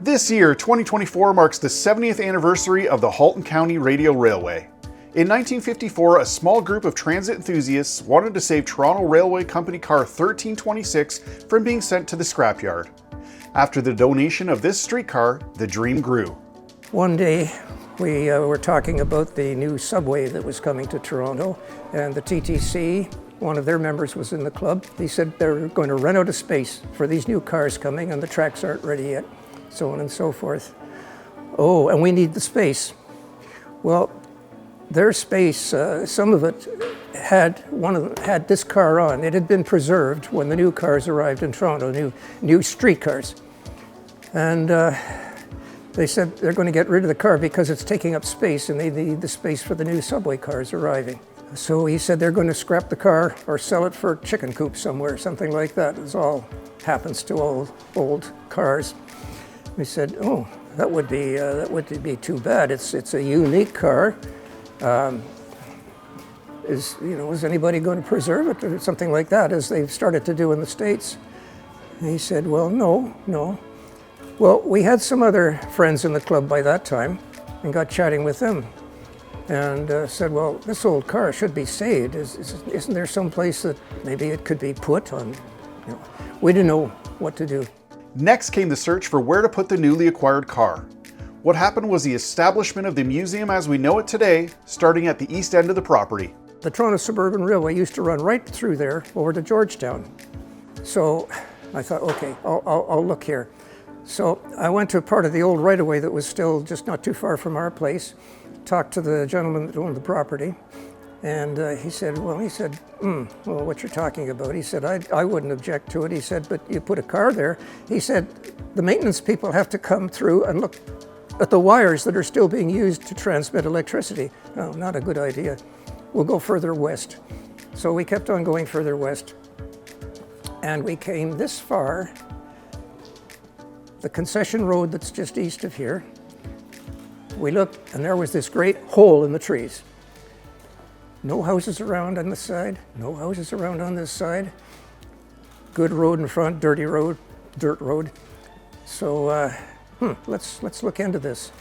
This year, 2024, marks the 70th anniversary of the Halton County Radial Railway. In 1954, a small group of transit enthusiasts wanted to save Toronto Railway Company car 1326 from being sent to the scrapyard. After the donation of this streetcar, the dream grew. One day, we were talking about the new subway that was coming to Toronto, and the TTC, one of their members was in the club. He said they're going to run out of space for these new cars coming and the tracks aren't ready yet, so on and so forth. Oh, and we need the space. Well, their space, some of it one of them had this car on. It had been preserved when the new cars arrived in Toronto, new streetcars. And they said they're going to get rid of the car because it's taking up space and they need the space for the new subway cars arriving. So he said they're going to scrap the car or sell it for chicken coop somewhere, something like that. It all happens to all old cars. We said, oh, that would be too bad. It's a unique car. Is anybody going to preserve it or something like that, as they've started to do in the States? And he said, well, no. Well, we had some other friends in the club by that time and got chatting with them and said, well, this old car should be saved. Isn't there some place that maybe it could be put on? We didn't know what to do. Next came the search for where to put the newly acquired car. What happened was the establishment of the museum as we know it today, starting at the east end of the property. The Toronto Suburban Railway used to run right through there over to Georgetown. So I thought, okay, I'll look here. So I went to a part of the old right-of-way that was still just not too far from our place, talked to the gentleman that owned the property, and he said, well, what you're talking about? He said, I wouldn't object to it. He said, but you put a car there. He said, the maintenance people have to come through and look at the wires that are still being used to transmit electricity. Oh, not a good idea. We'll go further west. So we kept on going further west. And we came this far, the concession road that's just east of here. We looked, and there was this great hole in the trees. No houses around on this side, no houses around on this side. Good road in front, dirty road, dirt road. So let's look into this.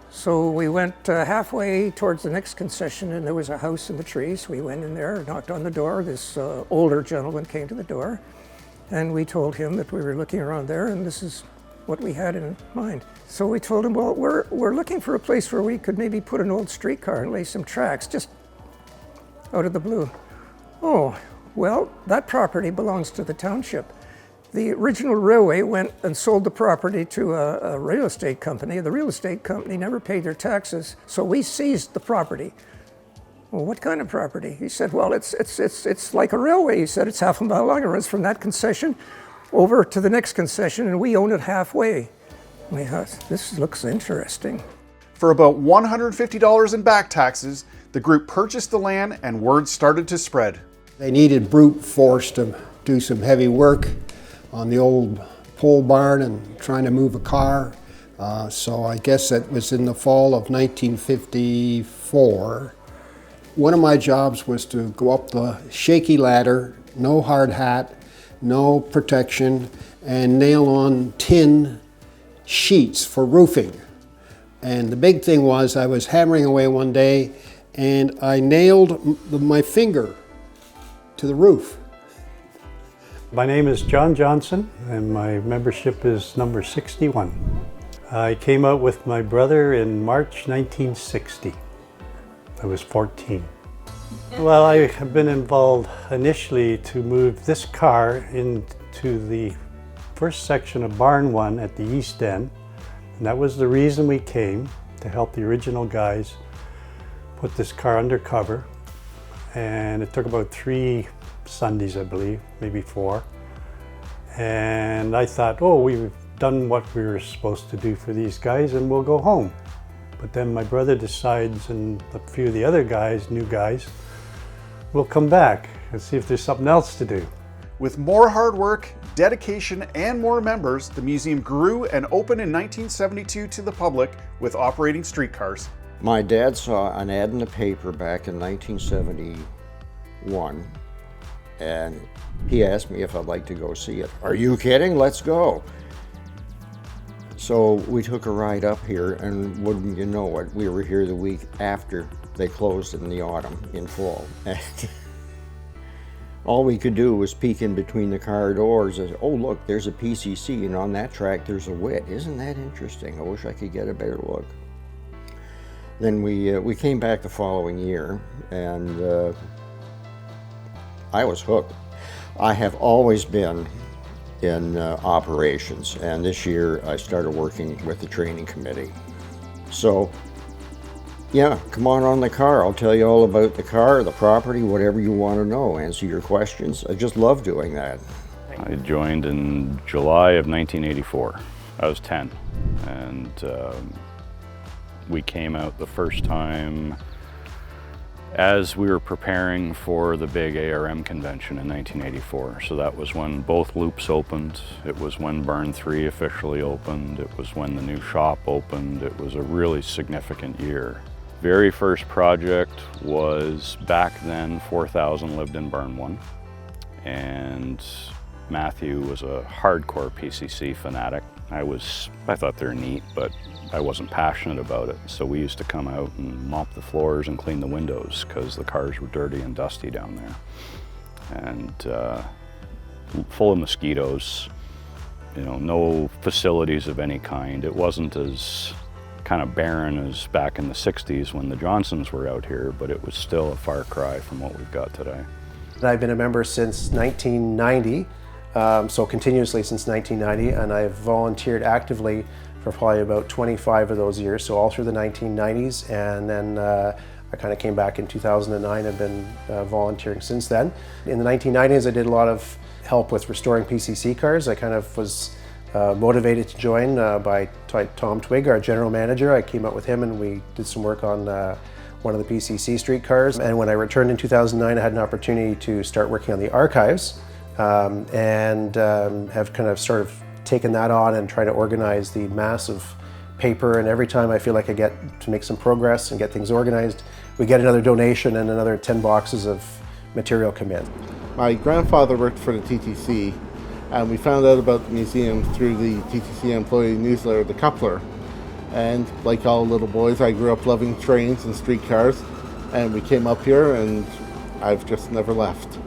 So we went halfway towards the next concession, and there was a house in the trees. We went in there, knocked on the door. This older gentleman came to the door, and we told him that we were looking around there, and this is what we had in mind. So we told him, well, we're looking for a place where we could maybe put an old streetcar and lay some tracks, just out of the blue. Oh, well, that property belongs to the township. The original railway went and sold the property to a real estate company. The real estate company never paid their taxes, so we seized the property. Well, what kind of property? He said, well, it's like a railway. He said, it's half a mile long. It runs from that concession over to the next concession, and we own it halfway. We thought, this looks interesting. For about $150 in back taxes, the group purchased the land and word started to spread. They needed brute force to do some heavy work on the old pole barn and trying to move a car. So I guess that was in the fall of 1954. One of my jobs was to go up the shaky ladder, no hard hat, no protection, and nail on tin sheets for roofing. And the big thing was I was hammering away one day and I nailed my finger to the roof. My name is John Johnson and my membership is number 61. I came out with my brother in March 1960. I was 14. Well, I have been involved initially to move this car into the first section of Barn 1 at the East End. And that was the reason we came, to help the original guys put this car under cover. And it took about 3 Sundays, I believe, maybe 4. And I thought, oh, we've done what we were supposed to do for these guys and we'll go home. But then my brother decides, and a few of the other guys, new guys, we'll come back and see if there's something else to do. With more hard work, dedication, and more members, the museum grew and opened in 1972 to the public with operating streetcars. My dad saw an ad in the paper back in 1971, and he asked me if I'd like to go see it. Are you kidding? Let's go. So we took a ride up here, and wouldn't you know it, we were here the week after they closed in the autumn, in fall. And all we could do was peek in between the car doors and, oh look, there's a PCC, and on that track there's a WIT. Isn't that interesting? I wish I could get a better look. Then we came back the following year, and I was hooked. I have always been in operations, and this year I started working with the training committee. So yeah, come on the car. I'll tell you all about the car, the property, whatever you want to know, answer your questions. I just love doing that. I joined in July of 1984. I was 10, and we came out the first time as we were preparing for the big ARM convention in 1984. So that was when both loops opened. It was when Burn 3 officially opened. It was when the new shop opened. It was a really significant year. Very first project was, back then, 4,000 lived in Burn 1. And Matthew was a hardcore PCC fanatic. I thought they were neat, but I wasn't passionate about it. So we used to come out and mop the floors and clean the windows because the cars were dirty and dusty down there. And full of mosquitoes, no facilities of any kind. It wasn't as kind of barren as back in the 60s when the Johnsons were out here, but it was still a far cry from what we've got today. I've been a member since 1990. So continuously since 1990, and I've volunteered actively for probably about 25 of those years, so all through the 1990s, and then I kind of came back in 2009. I've been volunteering since then. In the 1990s, I did a lot of help with restoring PCC cars. I kind of was motivated to join by Tom Twigg, our general manager. I came out with him and we did some work on one of the PCC street cars. And when I returned in 2009, I had an opportunity to start working on the archives. And have kind of sort of taken that on and try to organize the massive paper. And every time I feel like I get to make some progress and get things organized, we get another donation and another 10 boxes of material come in. My grandfather worked for the TTC, and we found out about the museum through the TTC employee newsletter, The Coupler. And like all little boys, I grew up loving trains and streetcars, and we came up here and I've just never left.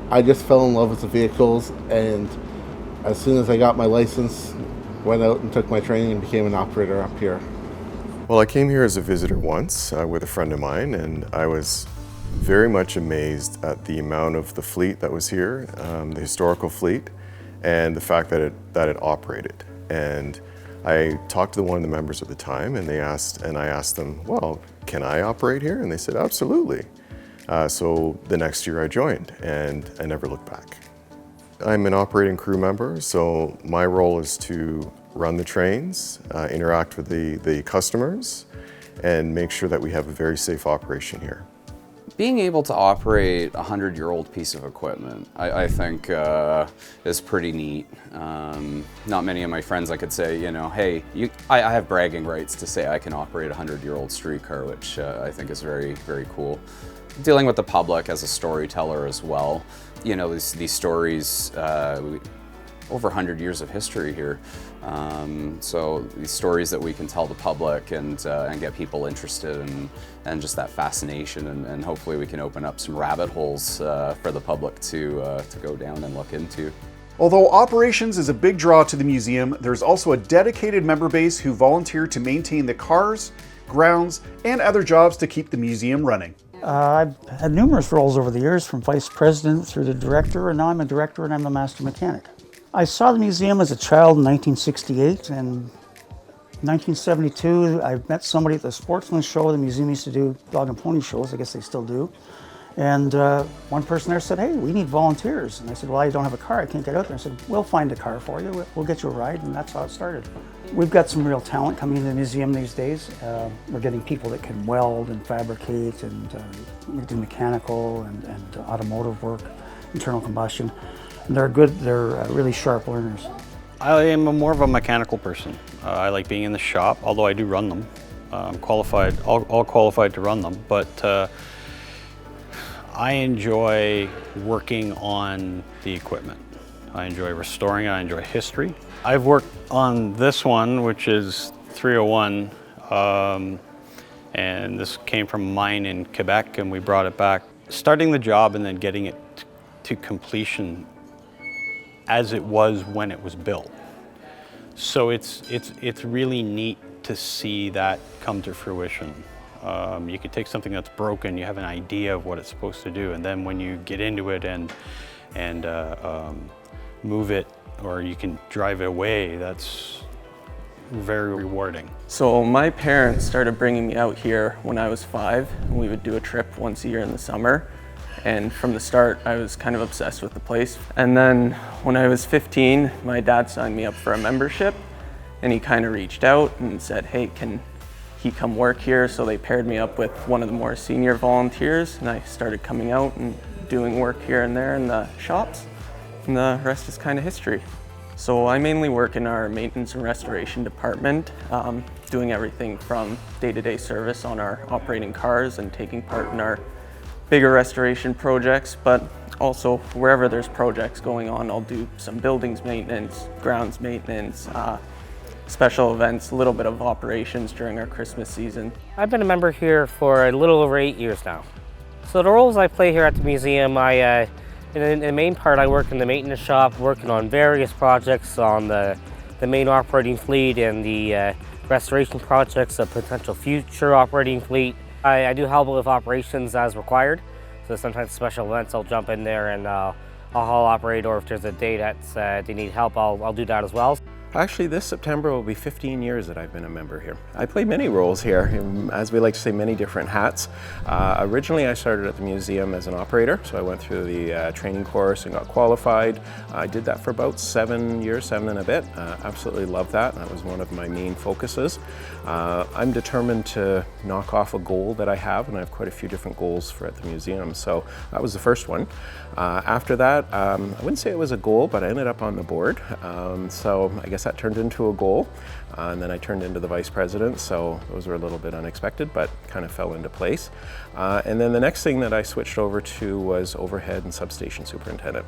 I just fell in love with the vehicles, and as soon as I got my license, went out and took my training and became an operator up here. Well, I came here as a visitor once with a friend of mine, and I was very much amazed at the amount of the fleet that was here, the historical fleet, and the fact that it operated. And I talked to one of the members at the time, and I asked them, well, can I operate here? And they said, absolutely. So the next year I joined, and I never looked back. I'm an operating crew member, so my role is to run the trains, interact with the customers, and make sure that we have a very safe operation here. Being able to operate a 100-year-old piece of equipment, I think is pretty neat. Not many of my friends I could say, hey, I have bragging rights to say I can operate a 100-year-old streetcar, which I think is very, very cool. Dealing with the public as a storyteller as well. These stories, over 100 years of history here. So these stories that we can tell the public and get people interested and just that fascination, and hopefully we can open up some rabbit holes for the public to go down and look into. Although operations is a big draw to the museum, there's also a dedicated member base who volunteer to maintain the cars, grounds, and other jobs to keep the museum running. I've had numerous roles over the years, from vice president through to director, and now I'm a director and I'm the master mechanic. I saw the museum as a child in 1968, and in 1972 I met somebody at the Sportsman show. The museum used to do dog and pony shows, I guess they still do. And one person there said, hey, we need volunteers. And I said, well, I don't have a car, I can't get out there. I said, we'll find a car for you, we'll get you a ride, and that's how it started. We've got some real talent coming into the museum these days. We're getting people that can weld and fabricate and do mechanical and automotive work, internal combustion. And they're good, they're really sharp learners. I am more of a mechanical person. I like being in the shop, although I do run them. I'm qualified, all qualified to run them, but I enjoy working on the equipment. I enjoy restoring it. I enjoy history. I've worked on this one, which is 301, and this came from a mine in Quebec, and we brought it back. Starting the job and then getting it to completion as it was when it was built. So it's really neat to see that come to fruition. You could take something that's broken, you have an idea of what it's supposed to do, and then when you get into it and move it, or you can drive it away, that's very rewarding. So my parents started bringing me out here when I was 5, and we would do a trip once a year in the summer. And from the start, I was kind of obsessed with the place. And then when I was 15, my dad signed me up for a membership, and he kind of reached out and said, hey, can he come work here? So they paired me up with one of the more senior volunteers, and I started coming out and doing work here and there in the shops, and the rest is kind of history. So I mainly work in our maintenance and restoration department, doing everything from day-to-day service on our operating cars and taking part in our bigger restoration projects, but also wherever there's projects going on, I'll do some buildings maintenance, grounds maintenance, special events, a little bit of operations during our Christmas season. I've been a member here for a little over 8 years now. So the roles I play here at the museum, in the main part, I work in the maintenance shop, working on various projects on the main operating fleet and the restoration projects of potential future operating fleet. I do help with operations as required. So sometimes special events, I'll jump in there and I'll haul operate, or if there's a day that they need help, I'll do that as well. Actually, this September will be 15 years that I've been a member here. I play many roles here, as we like to say, many different hats. Originally, I started at the museum as an operator, so I went through the training course and got qualified. I did that for about 7 years, 7 and a bit. Absolutely loved that. That was one of my main focuses. I'm determined to knock off a goal that I have, and I have quite a few different goals for at the museum. So that was the first one. After that, I wouldn't say it was a goal, but I ended up on the board. So I guess that turned into a goal, and then I turned into the vice president, so those were a little bit unexpected, but kind of fell into place. And then the next thing that I switched over to was overhead and substation superintendent.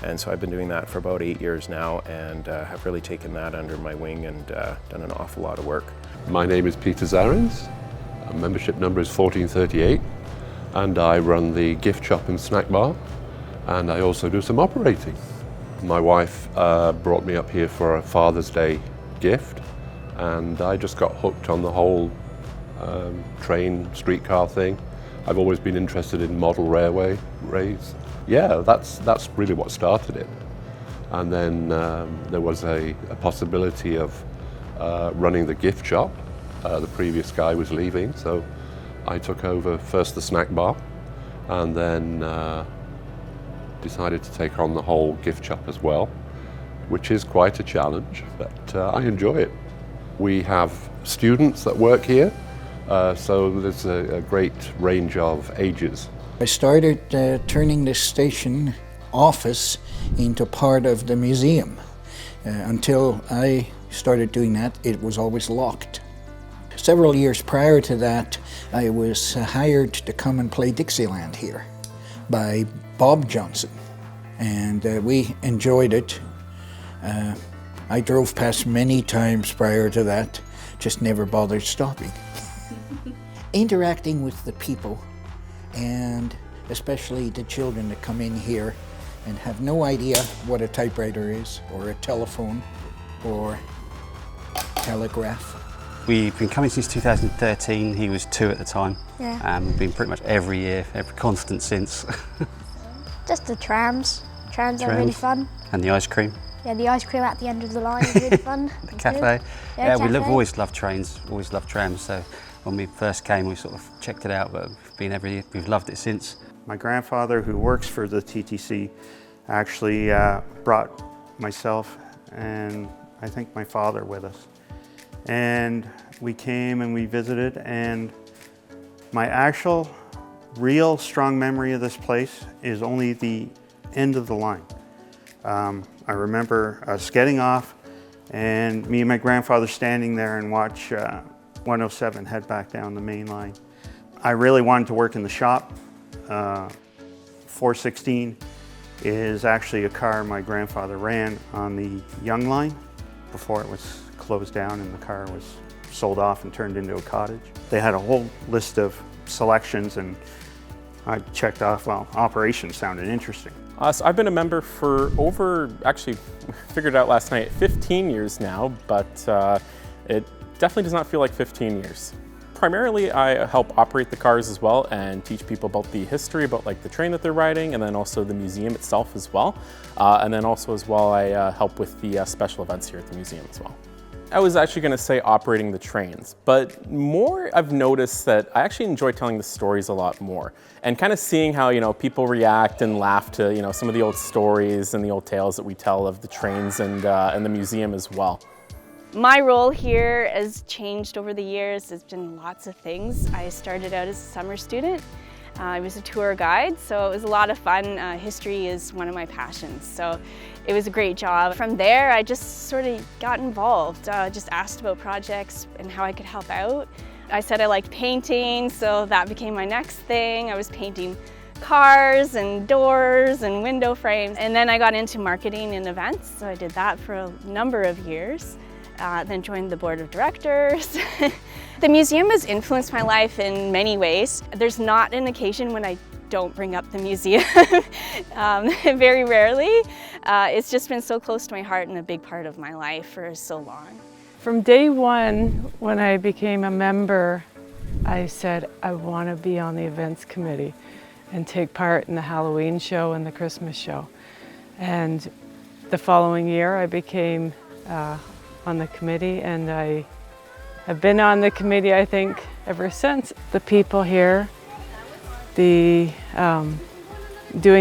And so I've been doing that for about 8 years now, and have really taken that under my wing and done an awful lot of work. My name is Peter Zarins. Membership number is 1438, and I run the gift shop and snack bar, and I also do some operating. My wife brought me up here for a Father's Day gift, and I just got hooked on the whole train, streetcar thing. I've always been interested in model railways. Yeah, that's really what started it. And then there was a possibility of running the gift shop. The previous guy was leaving, so I took over first the snack bar, and then decided to take on the whole gift shop as well, which is quite a challenge, but I enjoy it. We have students that work here, so there's a great range of ages. I started turning this station office into part of the museum. Until I started doing that, it was always locked. Several years prior to that, I was hired to come and play Dixieland here by Bob Johnson, and we enjoyed it. I drove past many times prior to that, just never bothered stopping. Interacting with the people, and especially the children that come in here and have no idea what a typewriter is, or a telephone, or telegraph. We've been coming since 2013, he was 2 at the time. Yeah. We've been pretty much every year, constant since. Just the trams. Trams are really fun. And the ice cream. Yeah, the ice cream at the end of the line is really fun. The cafe. Yeah, we've always loved trains, always loved trams. So when we first came, we sort of checked it out, but we've been every year, we've loved it since. My grandfather, who works for the TTC, actually brought myself and I think my father with us. And we came and we visited, and my actual real strong memory of this place is only the end of the line. I remember us getting off and me and my grandfather standing there and watch 107 head back down the main line. I really wanted to work in the shop. 416 is actually a car my grandfather ran on the Young Line before it was closed down and the car was sold off and turned into a cottage. They had a whole list of selections and I checked off, well, operations sounded interesting. So I've been a member for actually figured it out last night, 15 years now, but it definitely does not feel like 15 years. Primarily, I help operate the cars as well and teach people about the history, about like the train that they're riding, and then also the museum itself as well. And then also as well, I help with the special events here at the museum as well. I was actually going to say operating the trains, but more I've noticed that I actually enjoy telling the stories a lot more and kind of seeing how, you know, people react and laugh to, you know, some of the old stories and the old tales that we tell of the trains and the museum as well. My role here has changed over the years. There's been lots of things. I started out as a summer student. I was a tour guide, so it was a lot of fun. History is one of my passions, so it was a great job. From there, I just sort of got involved, just asked about projects and how I could help out. I said I liked painting, so that became my next thing. I was painting cars and doors and window frames. And then I got into marketing and events, so I did that for a number of years. Then joined the board of directors. The museum has influenced my life in many ways. There's not an occasion when I don't bring up the museum, very rarely. It's just been so close to my heart and a big part of my life for so long. From day one, when I became a member, I said I want to be on the events committee and take part in the Halloween show and the Christmas show. And the following year, I became on the committee, and I have been on the committee, I think, ever since. The people here, doing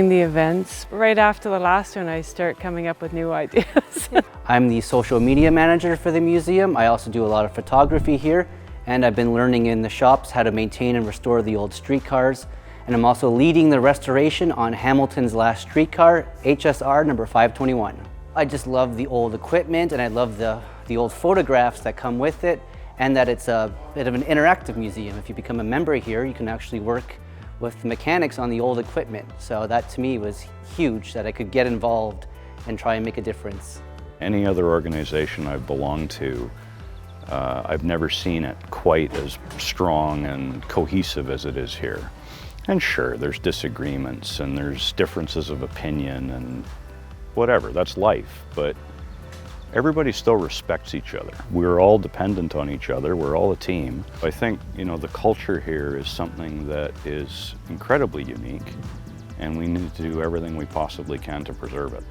the events. Right after the last one, I start coming up with new ideas. I'm the social media manager for the museum. I also do a lot of photography here, and I've been learning in the shops how to maintain and restore the old streetcars. And I'm also leading the restoration on Hamilton's last streetcar, HCRR number 521. I just love the old equipment, and I love the old photographs that come with it, and that it's a bit of an interactive museum. If you become a member here, you can actually work with the mechanics on the old equipment. So that to me was huge, that I could get involved and try and make a difference. Any other organization I've belonged to, I've never seen it quite as strong and cohesive as it is here. And sure, there's disagreements and there's differences of opinion and whatever, that's life, but everybody still respects each other. We're all dependent on each other, we're all a team. I think, you know, the culture here is something that is incredibly unique, and we need to do everything we possibly can to preserve it.